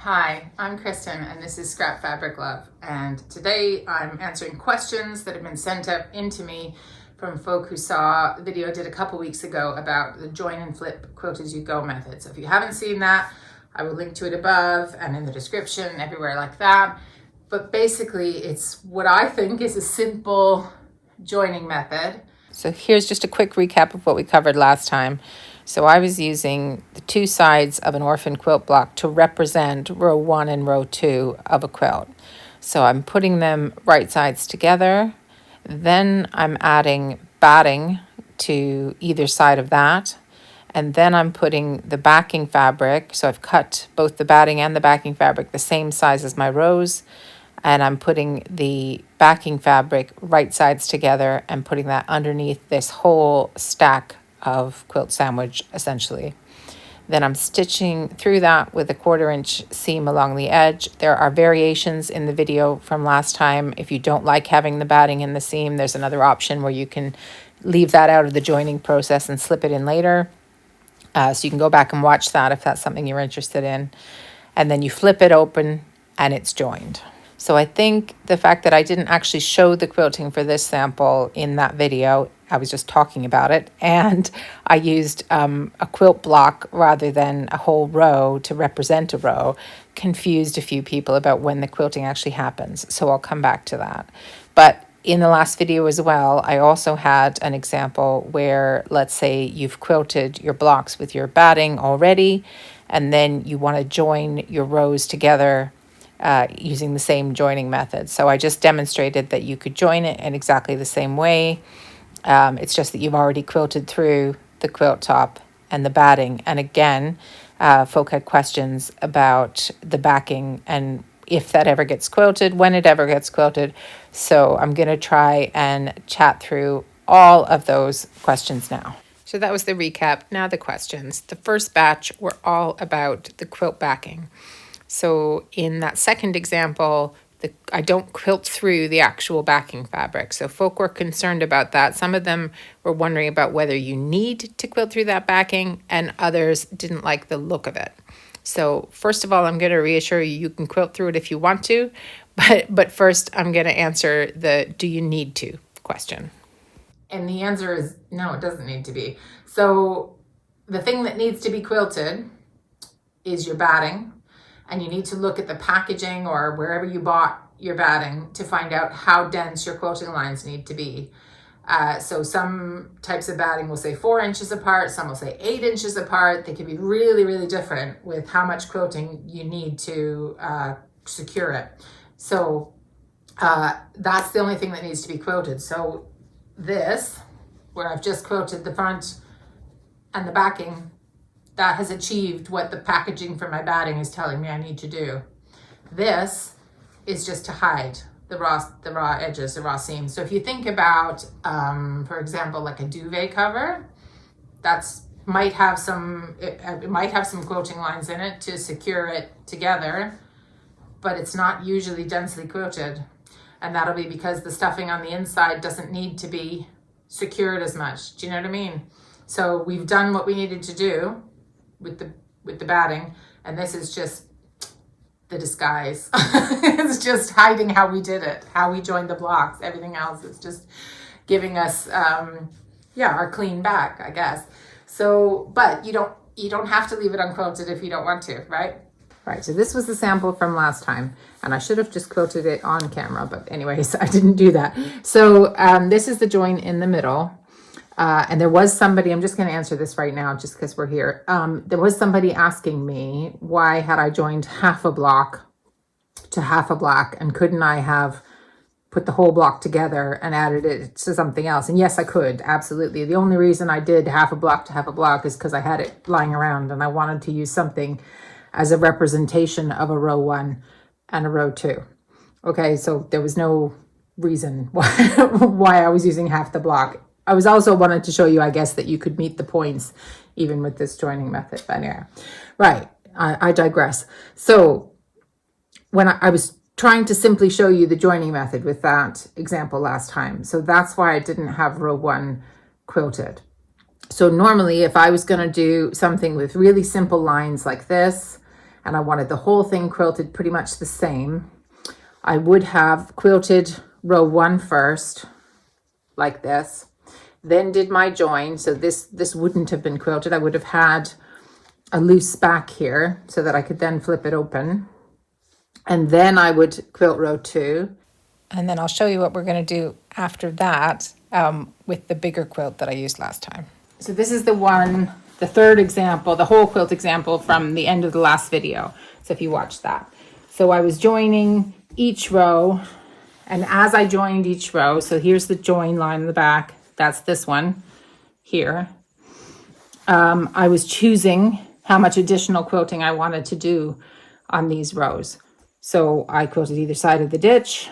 Hi, I'm Kristen and this is Scrap Fabric Love, and today I'm answering questions that have been sent up into me from folk who saw a video I did a couple weeks ago about the join and flip Quilt-As-You-Go method. So if you haven't seen that, I will link to it above and in the description, everywhere like that. But basically it's what I think is a simple joining method. So here's just a quick recap of what we covered last time. So I was using the two sides of an orphan quilt block to represent row 1 and row 2 of a quilt. So I'm putting them right sides together. Then I'm adding batting to either side of that. And then I'm putting the backing fabric. So I've cut both the batting and the backing fabric the same size as my rows. And I'm putting the backing fabric right sides together and putting that underneath this whole stack of quilt sandwich, essentially. Then I'm stitching through that with a 1/4 inch seam along the edge. There are variations in the video from last time. If you don't like having the batting in the seam, there's another option where you can leave that out of the joining process and slip it in later. So you can go back and watch that if that's something you're interested in. And then you flip it open and it's joined. So I think the fact that I didn't actually show the quilting for this sample in that video, I was just talking about it, and I used a quilt block rather than a whole row to represent a row, confused a few people about when the quilting actually happens. So I'll come back to that. But in the last video as well, I also had an example where, let's say you've quilted your blocks with your batting already, and then you want to join your rows together using the same joining method. So I just demonstrated that you could join it in exactly the same way. It's just that you've already quilted through the quilt top and the batting. And again, folk had questions about the backing and if that ever gets quilted, when it ever gets quilted. So I'm going to try and chat through all of those questions now. So that was the recap. Now the questions. The first batch were all about the quilt backing. So in that second example, I don't quilt through the actual backing fabric. So folk were concerned about that. Some of them were wondering about whether you need to quilt through that backing, and others didn't like the look of it. So first of all, I'm going to reassure you, you can quilt through it if you want to, but first I'm going to answer the do you need to question. And the answer is no, it doesn't need to be. So the thing that needs to be quilted is your batting. And you need to look at the packaging or wherever you bought your batting to find out how dense your quilting lines need to be. So some types of batting will say 4 inches apart, some will say 8 inches apart. They can be really, really different with how much quilting you need to secure it. So that's the only thing that needs to be quilted. So this, where I've just quilted the front and the backing, that has achieved what the packaging for my batting is telling me I need to do. This is just to hide the raw edges, the raw seams. So if you think about, for example, like a duvet cover, it might have some quilting lines in it to secure it together, but it's not usually densely quilted. And that'll be because the stuffing on the inside doesn't need to be secured as much. Do you know what I mean? So we've done what we needed to do with the batting, and this is just the disguise. It's just hiding how we did it, how we joined the blocks. Everything else is just giving us our clean back, I guess. So but you don't have to leave it unquilted if you don't want to, right? Right, so this was the sample from last time, and I should have just quilted it on camera, but anyways, I didn't do that. So this is the join in the middle. And there was somebody, I'm just going to answer this right now just because we're here. There was somebody asking me why had I joined half a block to half a block, and couldn't I have put the whole block together and added it to something else? And yes, I could, absolutely. The only reason I did half a block to half a block is because I had it lying around and I wanted to use something as a representation of a row 1 and a row 2. Okay, so there was no reason why I was using half the block. I was also wanted to show you, I guess, that you could meet the points even with this joining method. But anyway, right, I digress. So when I was trying to simply show you the joining method with that example last time, so that's why I didn't have row 1 quilted. So normally if I was going to do something with really simple lines like this, and I wanted the whole thing quilted pretty much the same, I would have quilted row 1 first, like this, then did my join. So this wouldn't have been quilted. I would have had a loose back here so that I could then flip it open. And then I would quilt row 2. And then I'll show you what we're going to do after that with the bigger quilt that I used last time. So this is the third example, the whole quilt example from the end of the last video. So if you watch that. So I was joining each row, and as I joined each row, so here's the join line in the back, that's this one here. I was choosing how much additional quilting I wanted to do on these rows. So I quilted either side of the ditch,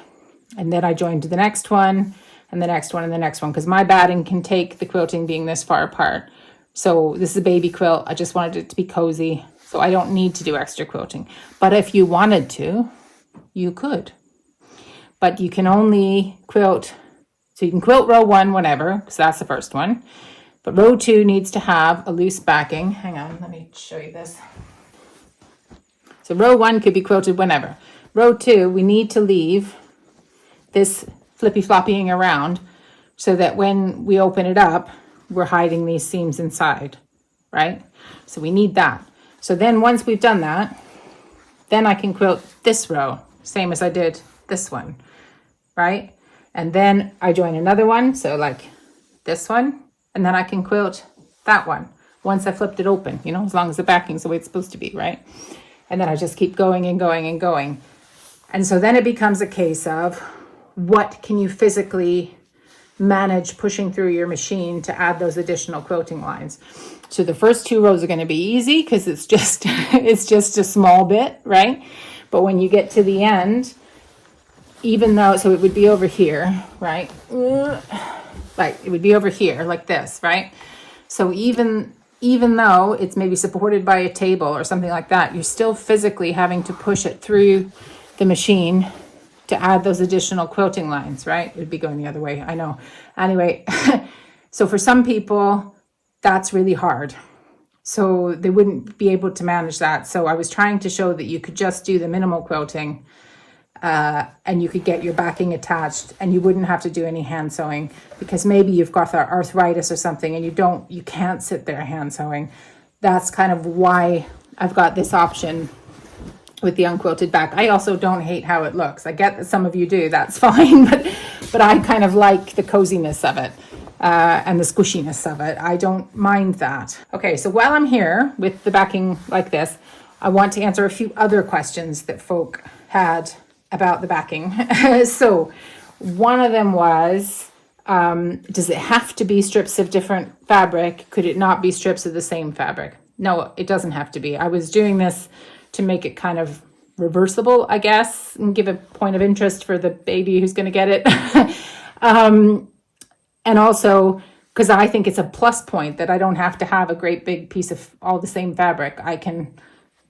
and then I joined the next one, and the next one, and the next one, because my batting can take the quilting being this far apart. So this is a baby quilt. I just wanted it to be cozy, so I don't need to do extra quilting. But if you wanted to, you could. But you can only quilt, so you can quilt row 1 whenever, because that's the first one. But row 2 needs to have a loose backing. Hang on, let me show you this. So row 1 could be quilted whenever. Row 2, we need to leave this flippy-floppying around so that when we open it up, we're hiding these seams inside, right? So we need that. So then once we've done that, then I can quilt this row, same as I did this one, right? And then I join another one, so like this one, and then I can quilt that one once I flipped it open, you know, as long as the backing's the way it's supposed to be, right? And then I just keep going and going and going. And so then it becomes a case of what can you physically manage pushing through your machine to add those additional quilting lines. So the first 2 rows are going to be easy because it's just a small bit, right? But when you get to the end, even though, so it would be over here, right? Like it would be over here like this, right? So even though it's maybe supported by a table or something like that, you're still physically having to push it through the machine to add those additional quilting lines, right? It would be going the other way, I know. Anyway, so for some people, that's really hard. So they wouldn't be able to manage that. So I was trying to show that you could just do the minimal quilting and you could get your backing attached and you wouldn't have to do any hand sewing, because maybe you've got the arthritis or something and you can't sit there hand sewing. That's kind of why I've got this option with the unquilted back. I also don't hate how it looks. I get that some of you do, that's fine, but I kind of like the coziness of it and the squishiness of it. I don't mind that. Okay, so while I'm here with the backing like this, I want to answer a few other questions that folk had about the backing. So one of them was, does it have to be strips of different fabric? Could it not be strips of the same fabric? No, it doesn't have to be. I was doing this to make it kind of reversible, I guess, and give a point of interest for the baby who's going to get it. And also, because I think it's a plus point that I don't have to have a great big piece of all the same fabric. I can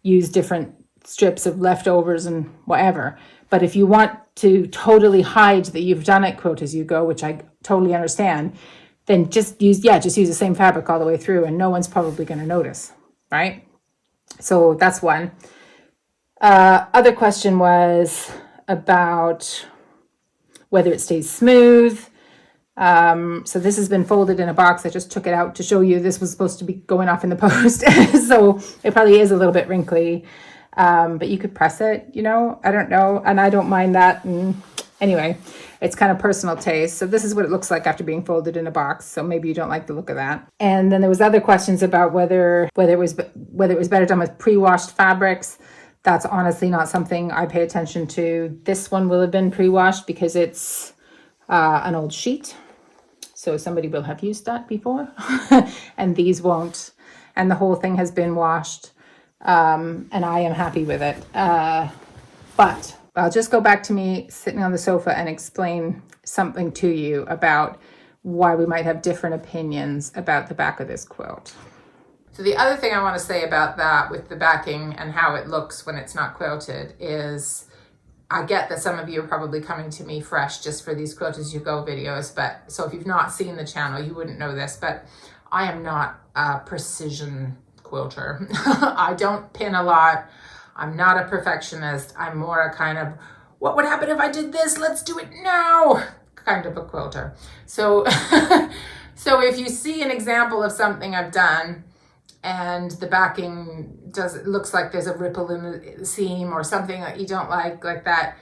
use different strips of leftovers and whatever. But if you want to totally hide that you've done it Quilt-As-You-Go, which I totally understand, then just use the same fabric all the way through and no one's probably going to notice, right? So that's one. Other question was about whether it stays smooth. So this has been folded in a box. I just took it out to show you this was supposed to be going off in the post. So it probably is a little bit wrinkly, but you could press it, you know, I don't know. And I don't mind that. And anyway, it's kind of personal taste. So this is what it looks like after being folded in a box. So maybe you don't like the look of that. And then there was other questions about whether it was better done with pre-washed fabrics. That's honestly not something I pay attention to. This one will have been pre-washed because it's an old sheet. So somebody will have used that before and these won't. And the whole thing has been washed and I am happy with it. But I'll just go back to me sitting on the sofa and explain something to you about why we might have different opinions about the back of this quilt. So the other thing I want to say about that with the backing and how it looks when it's not quilted is, I get that some of you are probably coming to me fresh just for these Quilt-As-You-Go videos, but so if you've not seen the channel, you wouldn't know this, but I am not a precision quilter. I don't pin a lot. I'm not a perfectionist. I'm more a kind of, what would happen if I did this? Let's do it now kind of a quilter. So, so if you see an example of something I've done and the backing it looks like there's a ripple in the seam or something that you don't like that,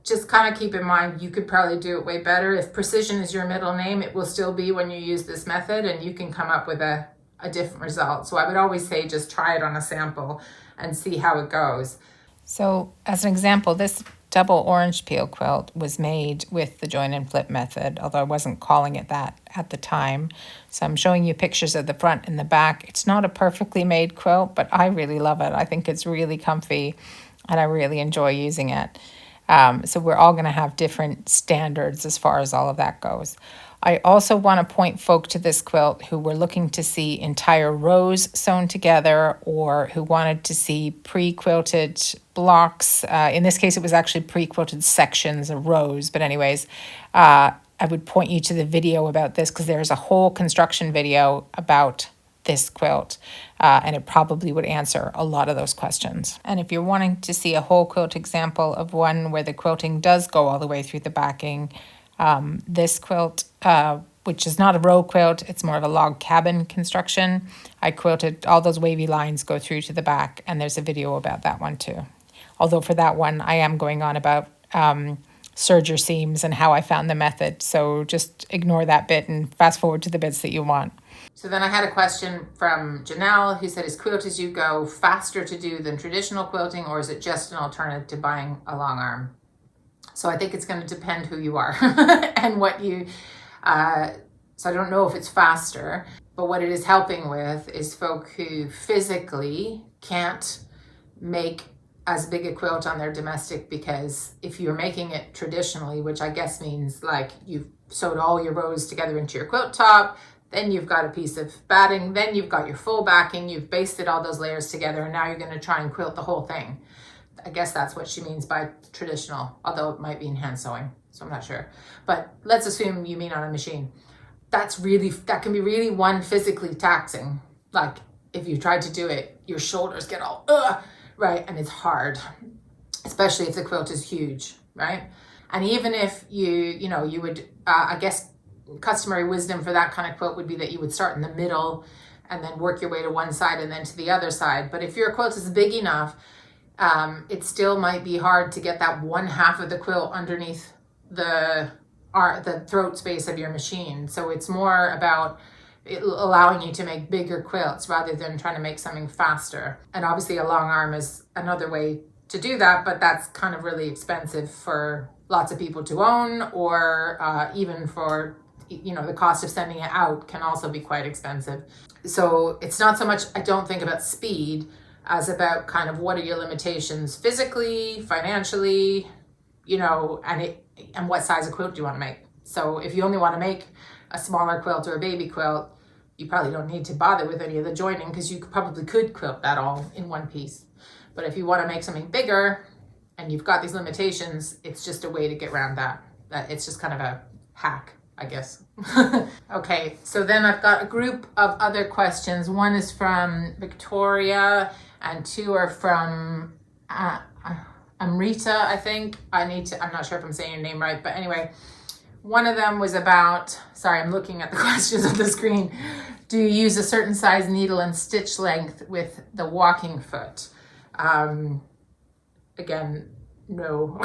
just kind of keep in mind you could probably do it way better. If precision is your middle name, it will still be when you use this method, and you can come up with a different result. So I would always say just try it on a sample and see how it goes. So as an example, this double orange peel quilt was made with the join and flip method, although I wasn't calling it that at the time. So I'm showing you pictures of the front and the back. It's not a perfectly made quilt, but I really love it. I think it's really comfy and I really enjoy using it. So we're all going to have different standards as far as all of that goes. I also want to point folk to this quilt who were looking to see entire rows sewn together or who wanted to see pre-quilted blocks. In this case, it was actually pre-quilted sections of rows. But anyways, I would point you to the video about this because there's a whole construction video about this quilt, and it probably would answer a lot of those questions. And if you're wanting to see a whole quilt example of one where the quilting does go all the way through the backing, this quilt, which is not a row quilt, it's more of a log cabin construction. I quilted, all those wavy lines go through to the back, and there's a video about that one too. Although for that one, I am going on about serger seams and how I found the method. So just ignore that bit and fast forward to the bits that you want. So then I had a question from Janelle who said, is Quilt-As-You-Go faster to do than traditional quilting, or is it just an alternative to buying a long arm? So I think it's going to depend who you are and what you, so I don't know if it's faster, but what it is helping with is folk who physically can't make as big a quilt on their domestic, because if you're making it traditionally, which I guess means like you've sewed all your rows together into your quilt top, then you've got a piece of batting, then you've got your full backing, you've basted all those layers together, and now you're going to try and quilt the whole thing. I guess that's what she means by traditional, although it might be in hand sewing, so I'm not sure. But let's assume you mean on a machine. That can be really one, physically taxing. Like if you tried to do it, your shoulders get all, right? And it's hard, especially if the quilt is huge, right? And even if you would, I guess, customary wisdom for that kind of quilt would be that you would start in the middle and then work your way to one side and then to the other side. But if your quilt is big enough, it still might be hard to get that one half of the quilt underneath the throat space of your machine. So it's more about allowing you to make bigger quilts rather than trying to make something faster. And obviously a long arm is another way to do that, but that's kind of really expensive for lots of people to own, or even for, the cost of sending it out can also be quite expensive. So it's not so much, I don't think, about speed as about kind of what are your limitations physically, financially, and what size of quilt do you want to make. So if you only want to make a smaller quilt or a baby quilt, you probably don't need to bother with any of the joining because you probably could quilt that all in one piece. But if you want to make something bigger and you've got these limitations, it's just a way to get around that. It's just kind of a hack, I guess. Okay, so then I've got a group of other questions. One is from Victoria and two are from Amrita, I think. I'm not sure if I'm saying your name right, but anyway, one of them was about, sorry, I'm looking at the questions on the screen. Do you use a certain size needle and stitch length with the walking foot? Again, no.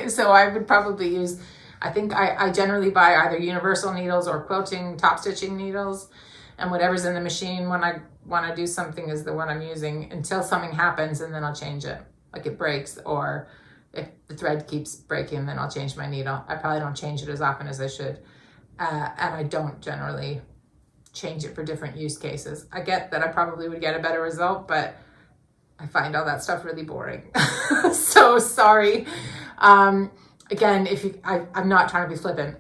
so I would probably use, I think I generally buy either universal needles or quilting top stitching needles, and whatever's in the machine when I want to do something is the one I'm using until something happens, and then I'll change it. Like it breaks, or if the thread keeps breaking, then I'll change my needle. I probably don't change it as often as I should. And I don't generally change it for different use cases. I get that I probably would get a better result, but I find all that stuff really boring. So sorry. Again, I'm not trying to be flippant.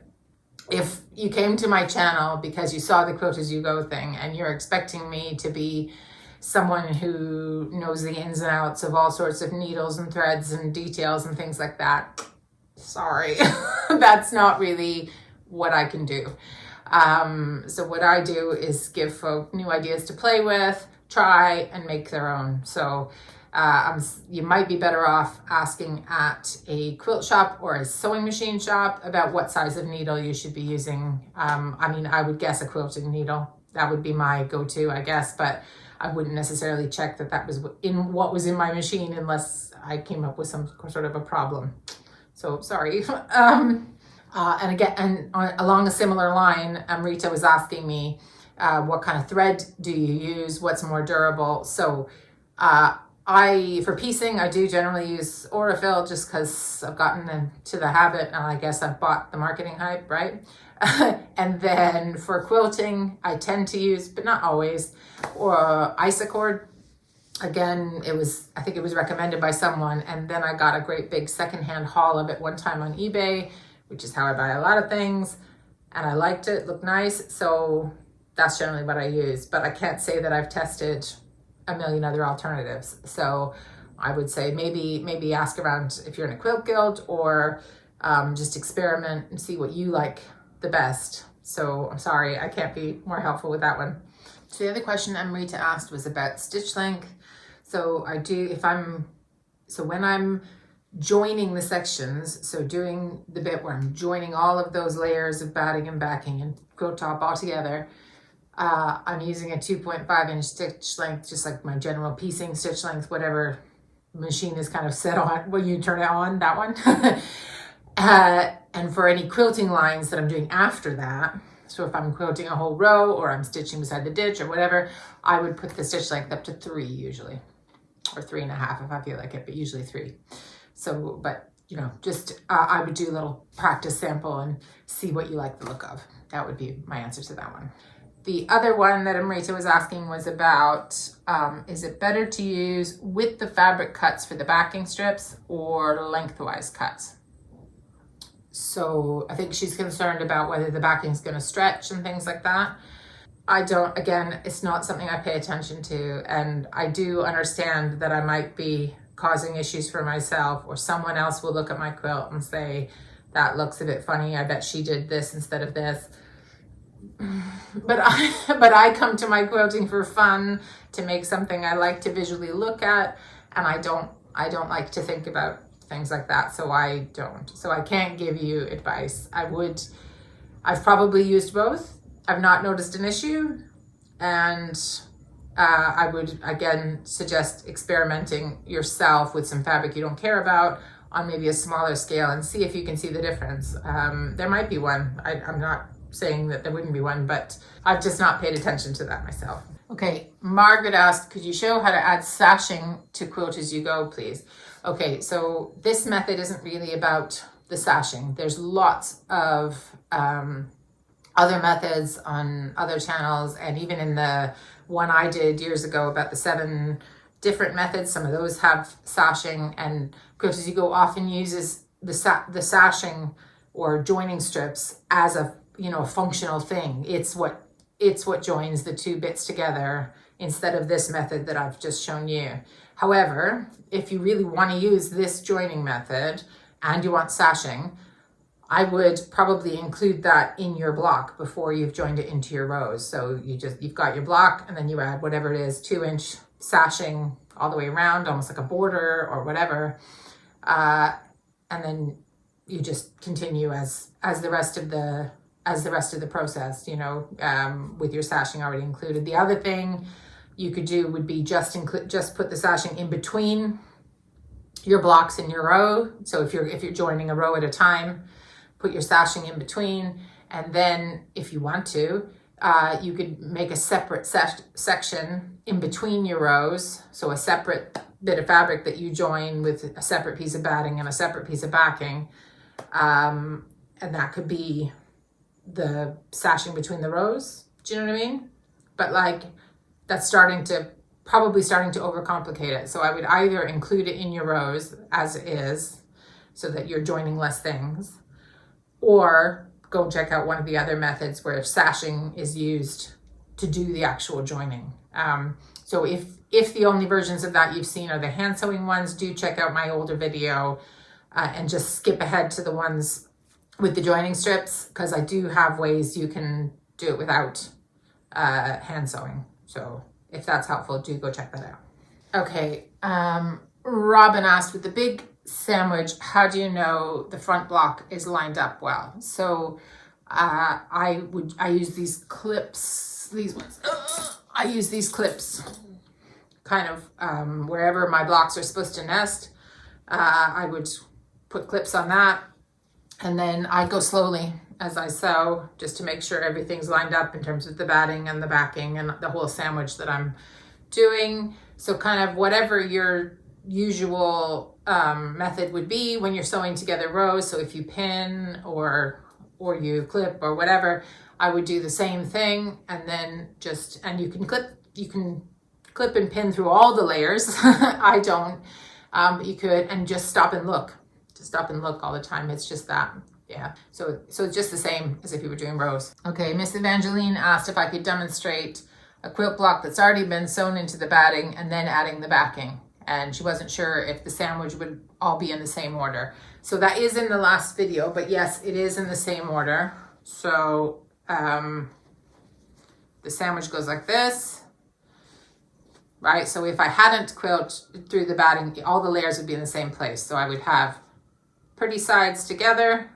If you came to my channel because you saw the Quilt-As-You-Go thing and you're expecting me to be someone who knows the ins and outs of all sorts of needles and threads and details and things like that, sorry. That's not really what I can do. So what I do is give folk new ideas to play with, try, and make their own. So You might be better off asking at a quilt shop or a sewing machine shop about what size of needle you should be using. I mean, I would guess a quilting needle. That would be my go-to, I guess, but I wouldn't necessarily check that that was in what was in my machine unless I came up with some sort of a problem. So sorry. And again, and along a similar line, Rita was asking me, what kind of thread do you use? What's more durable? So for piecing, I do generally use Aurifil just because I've gotten into the habit, and I guess I've bought the marketing hype, right? And then for quilting, I tend to use, but not always, or Isacord. Again, I think it was recommended by someone, and then I got a great big secondhand haul of it one time on eBay, which is how I buy a lot of things, and I liked it, looked nice, so that's generally what I use. But I can't say that I've tested a million other alternatives. So I would say maybe ask around if you're in a quilt guild, or just experiment and see what you like the best. So I'm sorry, I can't be more helpful with that one. So the other question Rita asked was about stitch length. So when I'm joining the sections, so doing the bit where I'm joining all of those layers of batting and backing and quilt top all together, I'm using a 2.5 inch stitch length, just like my general piecing stitch length, whatever machine is kind of set on when you turn it on, that one. And for any quilting lines that I'm doing after that, so if I'm quilting a whole row or I'm stitching beside the ditch or whatever, I would put the stitch length up to 3 usually, or 3.5 if I feel like it, but usually 3. So, but just I would do a little practice sample and see what you like the look of. That would be my answer to that one. The other one that Amrita was asking was about, is it better to use with the fabric cuts for the backing strips or lengthwise cuts? So I think she's concerned about whether the backing is going to stretch and things like that. Again, it's not something I pay attention to, and I do understand that I might be causing issues for myself, or someone else will look at my quilt and say, that looks a bit funny, I bet she did this instead of this. But I come to my quilting for fun, to make something I like to visually look at, and I don't like to think about things like that, so I don't. So I can't give you advice. I've probably used both. I've not noticed an issue, and I would again suggest experimenting yourself with some fabric you don't care about on maybe a smaller scale and see if you can see the difference. There might be one. I'm not saying that there wouldn't be one, but I've just not paid attention to that myself. Okay, Margaret asked, could you show how to add sashing to Quilt-As-You-Go, please? Okay, so this method isn't really about the sashing. There's lots of other methods on other channels, and even in the one I did years ago about the 7 different methods, some of those have sashing, and Quilt-As-You-Go often uses the sashing or joining strips as a functional thing. It's what joins the 2 bits together instead of this method that I've just shown you. However, if you really want to use this joining method and you want sashing, I would probably include that in your block before you've joined it into your rows. So you've got your block, and then you add whatever it is, 2-inch sashing all the way around, almost like a border or whatever. And then you just continue as the rest of the process, with your sashing already included. The other thing you could do would be just put the sashing in between your blocks in your row. So if you're joining a row at a time, put your sashing in between, and then if you want to, you could make a separate section in between your rows. So a separate bit of fabric that you join with a separate piece of batting and a separate piece of backing. And that could be the sashing between the rows. Do you know what I mean? But that's probably starting to overcomplicate it. So I would either include it in your rows as is, so that you're joining less things, or go check out one of the other methods where sashing is used to do the actual joining. So if the only versions of that you've seen are the hand sewing ones, do check out my older video and just skip ahead to the ones with the joining strips, because I do have ways you can do it without hand sewing. So if that's helpful, do go check that out. Okay, Robin asked, with the big sandwich, how do you know the front block is lined up well? So I use these clips, these ones. I use these clips kind of wherever my blocks are supposed to nest. I would put clips on that, and then I go slowly as I sew just to make sure everything's lined up in terms of the batting and the backing and the whole sandwich that I'm doing. So kind of whatever your usual method would be when you're sewing together rows. So if you pin or you clip or whatever, I would do the same thing, and then and you can clip and pin through all the layers. I don't, but you could, and just stop and look all the time. It's just that. Yeah, so it's just the same as if you were doing rows. Okay, Miss Evangeline asked if I could demonstrate a quilt block that's already been sewn into the batting and then adding the backing. And she wasn't sure if the sandwich would all be in the same order. So that is in the last video, but yes, it is in the same order. So the sandwich goes like this, right? So if I hadn't quilt through the batting, all the layers would be in the same place. So I would have pretty sides together,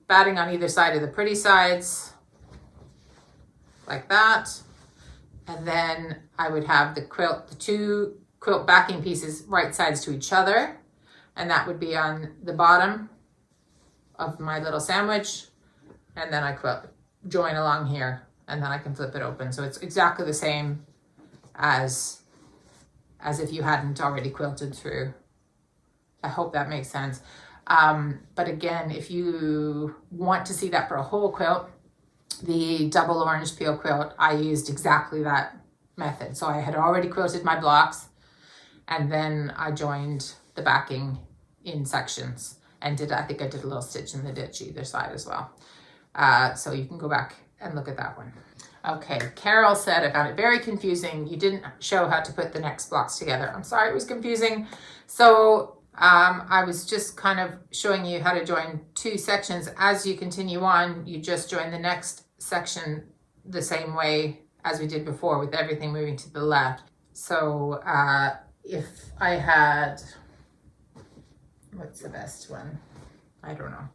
batting on either side of the pretty sides, like that. And then I would have the two quilt backing pieces right sides to each other. And that would be on the bottom of my little sandwich. And then I join along here, and then I can flip it open. So it's exactly the same as if you hadn't already quilted through. I hope that makes sense. But again, if you want to see that for a whole quilt, the double orange peel quilt, I used exactly that method. So I had already quilted my blocks, and then I joined the backing in sections and I think I did a little stitch in the ditch either side as well. So you can go back and look at that one. Okay, Carol said, I found it very confusing. You didn't show how to put the next blocks together. I'm sorry, it was confusing. So I was just kind of showing you how to join two sections. As you continue on, you just join the next section the same way as we did before, with everything moving to the left. So if I had, what's the best one? I don't know.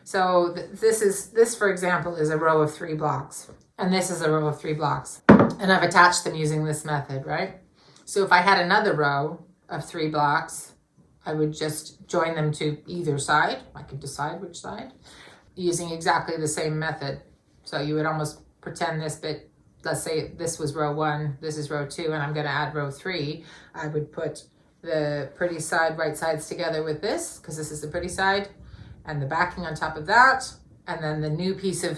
So this for example is a row of 3 blocks, and this is a row of 3 blocks, and I've attached them using this method, right? So if I had another row of 3 blocks, I would just join them to either side. I could decide which side, using exactly the same method. So you would almost pretend this bit, let's say this was row 1, this is row 2, and I'm going to add row 3. I would put the pretty side, right sides together with this, because this is the pretty side, and the backing on top of that, and then the new piece of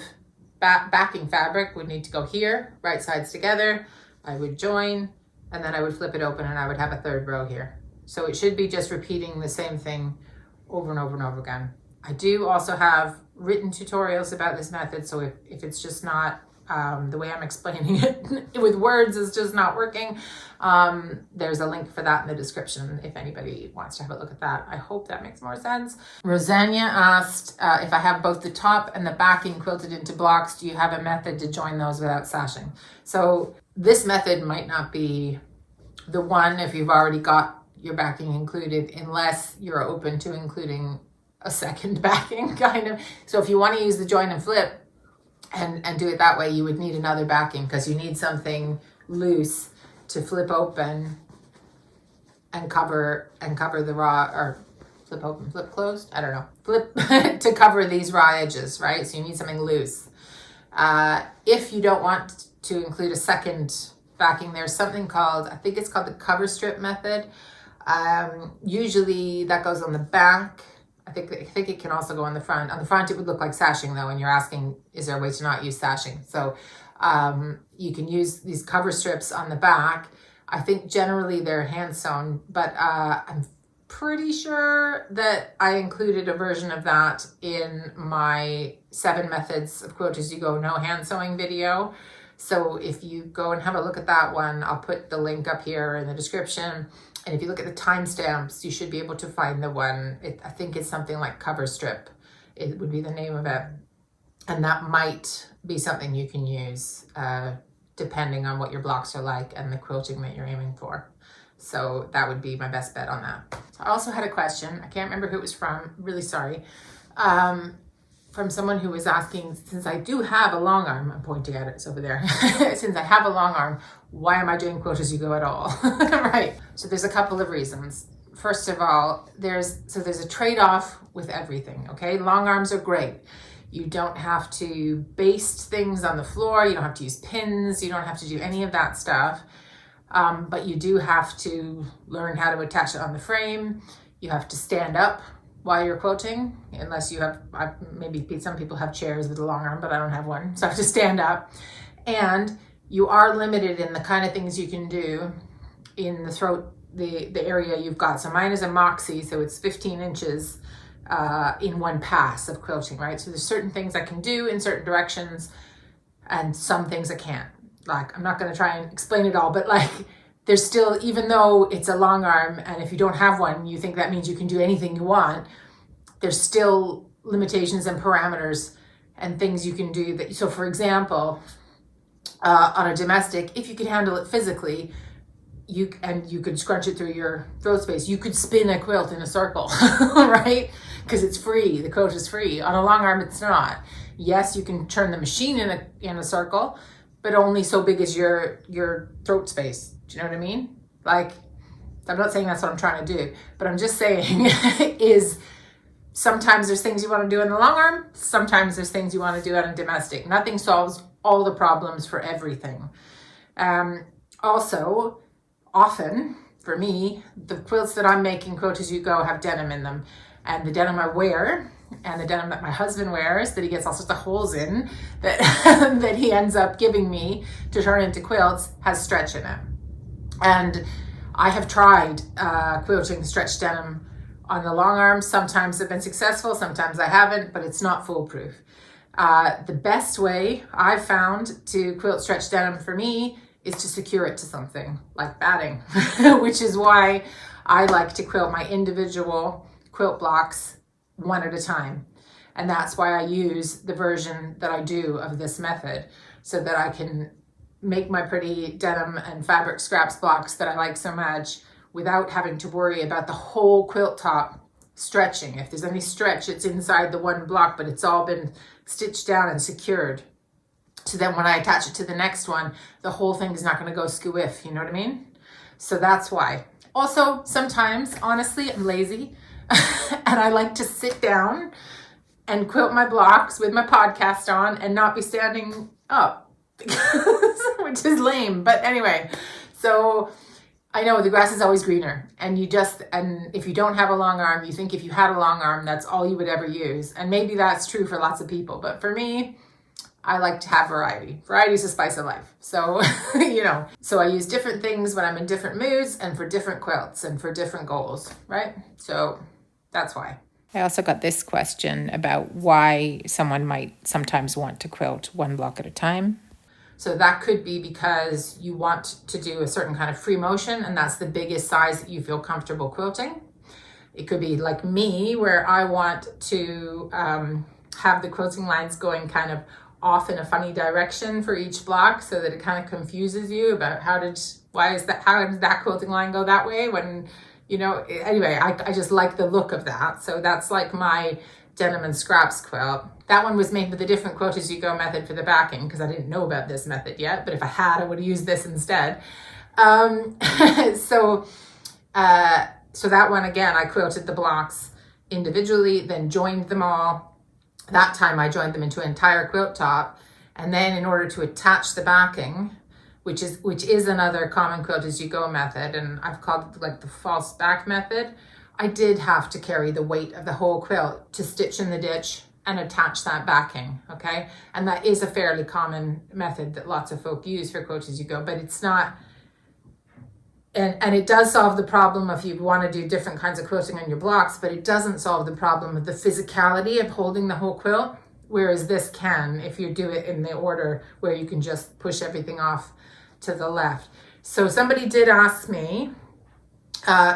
backing fabric would need to go here, right sides together. I would join, and then I would flip it open, and I would have a 3rd row here. So it should be just repeating the same thing over and over and over again. I do also have written tutorials about this method, so if it's just not the way I'm explaining it with words is just not working, there's a link for that in the description if anybody wants to have a look at that. I hope that makes more sense. Rosanna asked if I have both the top and the backing quilted into blocks, do you have a method to join those without sashing? So this method might not be the one if you've already got your backing included, unless you're open to including a second backing kind of. So if you want to use the join and flip and do it that way, you would need another backing, because you need something loose to flip open and cover the raw, or flip open, flip closed, I don't know, flip to cover these raw edges, right? So you need something loose. If you don't want to include a second backing, there's something called, I think it's called the cover strip method. Usually that goes on the back. I think it can also go on the front. On the front, it would look like sashing though, and you're asking, is there a way to not use sashing? So you can use these cover strips on the back. I think generally they're hand sewn, but I'm pretty sure that I included a version of that in my 7 methods of Quilt-As-You-Go no hand sewing video. So if you go and have a look at that one, I'll put the link up here in the description. And if you look at the timestamps, you should be able to find the one. I think it's something like cover strip. It would be the name of it. And that might be something you can use depending on what your blocks are like and the quilting that you're aiming for. So that would be my best bet on that. So I also had a question. I can't remember who it was from. Really sorry. From someone who was asking, since I do have a long arm, I'm pointing at it, it's over there. Since I have a long arm, why am I doing Quilt-As-You-Go at all? Right. So there's a couple of reasons. First of all, there's a trade-off with everything, okay? Long arms are great. You don't have to baste things on the floor. You don't have to use pins. You don't have to do any of that stuff. But you do have to learn how to attach it on the frame. You have to stand up while you're quilting, unless you have, maybe some people have chairs with a long arm, but I don't have one, so I have to stand up. And you are limited in the kind of things you can do in the throat, the area you've got. So mine is a moxie, so it's 15 inches in one pass of quilting, right? So there's certain things I can do in certain directions and some things I can't. Like, I'm not going to try and explain it all, but like, there's still, even though it's a long arm, and if you don't have one, you think that means you can do anything you want, there's still limitations and parameters and things you can do. That. So for example, on a domestic, if you can handle it physically, you could scrunch it through your throat space. You could spin a quilt in a circle, right? Because it's free, the quote is free. On a long arm, it's not. Yes, you can turn the machine in a circle, but only so big as your throat space. Do you know what I mean? Like, I'm not saying that's what I'm trying to do, but I'm just saying is sometimes there's things you want to do in the long arm, sometimes there's things you want to do on a domestic. Nothing solves all the problems for everything. Also, often, for me, the quilts that I'm making, Quilt-As-You-Go, have denim in them. And the denim I wear, and the denim that my husband wears, that he gets all sorts of holes in, that, that he ends up giving me to turn into quilts, has stretch in it. And I have tried quilting stretch denim on the long arms. Sometimes I've been successful, sometimes I haven't, but it's not foolproof. The best way I've found to quilt stretch denim for me is to secure it to something like batting, which is why I like to quilt my individual quilt blocks one at a time. And that's why I use the version that I do of this method, so that I can make my pretty denim and fabric scraps blocks that I like so much without having to worry about the whole quilt top stretching. If there's any stretch, it's inside the one block, but it's all been stitched down and secured. So then when I attach it to the next one, the whole thing is not going to go skew-if, you know what I mean? So that's why. Also, sometimes, honestly, I'm lazy and I like to sit down and quilt my blocks with my podcast on and not be standing up. Which is lame, but anyway, so I know the grass is always greener, and if you don't have a long arm, you think if you had a long arm, that's all you would ever use. And maybe that's true for lots of people, but for me, I like to have variety. Variety is the spice of life. So, so I use different things when I'm in different moods and for different quilts and for different goals, right? So that's why. I also got this question about why someone might sometimes want to quilt one block at a time. So that could be because you want to do a certain kind of free motion, and that's the biggest size that you feel comfortable quilting. It could be like me, where I want to have the quilting lines going kind of off in a funny direction for each block, so that it kind of confuses you about how did that quilting line go that way when, anyway, I just like the look of that. So that's like my denim and scraps quilt. That one was made with a different Quilt-As-You-Go method for the backing, because I didn't know about this method yet, but if I had, I would have used this instead. So that one, again, I quilted the blocks individually, then joined them all. That time I joined them into an entire quilt top. And then in order to attach the backing, which is another common Quilt-As-You-Go method, and I've called it like the false back method, I did have to carry the weight of the whole quilt to stitch in the ditch and attach that backing, okay? And that is a fairly common method that lots of folk use for Quilt-As-You-Go, but it's not, and it does solve the problem if you want to do different kinds of quilting on your blocks, but it doesn't solve the problem of the physicality of holding the whole quilt, whereas this can, if you do it in the order where you can just push everything off to the left. So somebody did ask me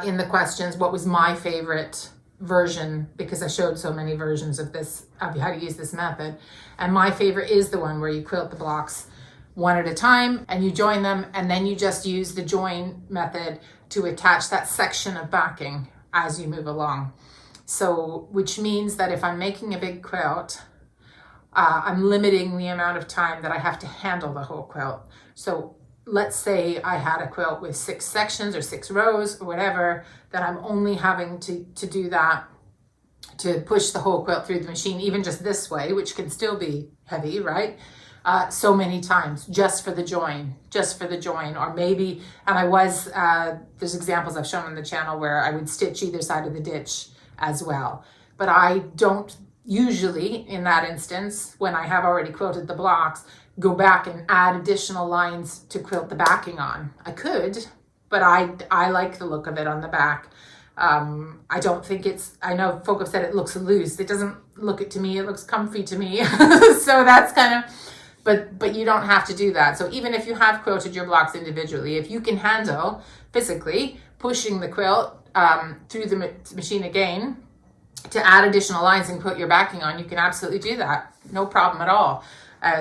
in the questions what was my favorite version, because I showed so many versions of this, of how to use this method, and my favorite is the one where you quilt the blocks one at a time, and you join them, and then you just use the join method to attach that section of backing as you move along. So, which means that if I'm making a big quilt, I'm limiting the amount of time that I have to handle the whole quilt. So let's say I had a quilt with 6 sections or 6 rows or whatever, that I'm only having to do that, to push the whole quilt through the machine, even just this way, which can still be heavy, right? So many times just for the join, or maybe, and there's examples I've shown on the channel where I would stitch either side of the ditch as well. But I don't usually, in that instance, when I have already quilted the blocks, go back and add additional lines to quilt the backing on. I could, but I like the look of it on the back. I don't think I know folk have said it looks loose. It doesn't look it to me. It looks comfy to me. So that's kind of, but you don't have to do that. So even if you have quilted your blocks individually, if you can handle physically pushing the quilt through the machine again to add additional lines and put your backing on, you can absolutely do that. No problem at all.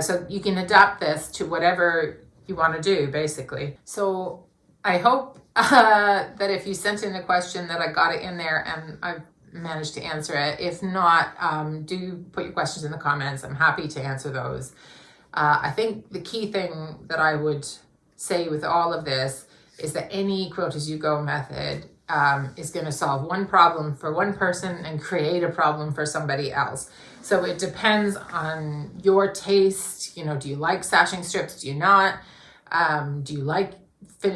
So you can adapt this to whatever you want to do, basically. So I hope that if you sent in a question that I got it in there and I've managed to answer it. If not, do put your questions in the comments. I'm happy to answer those. I think the key thing that I would say with all of this is that any Quilt-As-You-Go method is going to solve one problem for one person and create a problem for somebody else. So it depends on your taste. You know, do you like sashing strips? Do you not? Do you like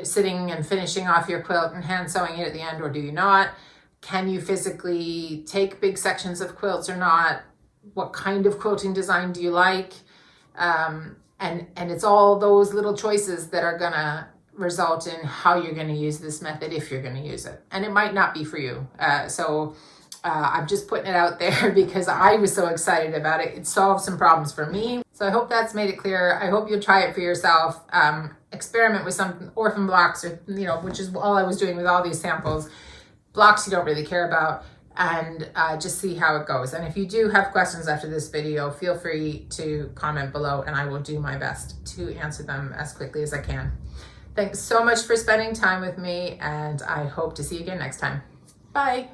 sitting and finishing off your quilt and hand sewing it at the end, or do you not? Can you physically take big sections of quilts or not? What kind of quilting design do you like? And it's all those little choices that are gonna result in how you're gonna use this method, if you're gonna use it. And it might not be for you. I'm just putting it out there because I was so excited about it. It solved some problems for me. So I hope that's made it clear. I hope you'll try it for yourself. Experiment with some orphan blocks, or which is all I was doing with all these samples. Blocks you don't really care about, and just see how it goes. And if you do have questions after this video, feel free to comment below and I will do my best to answer them as quickly as I can. Thanks so much for spending time with me, and I hope to see you again next time. Bye.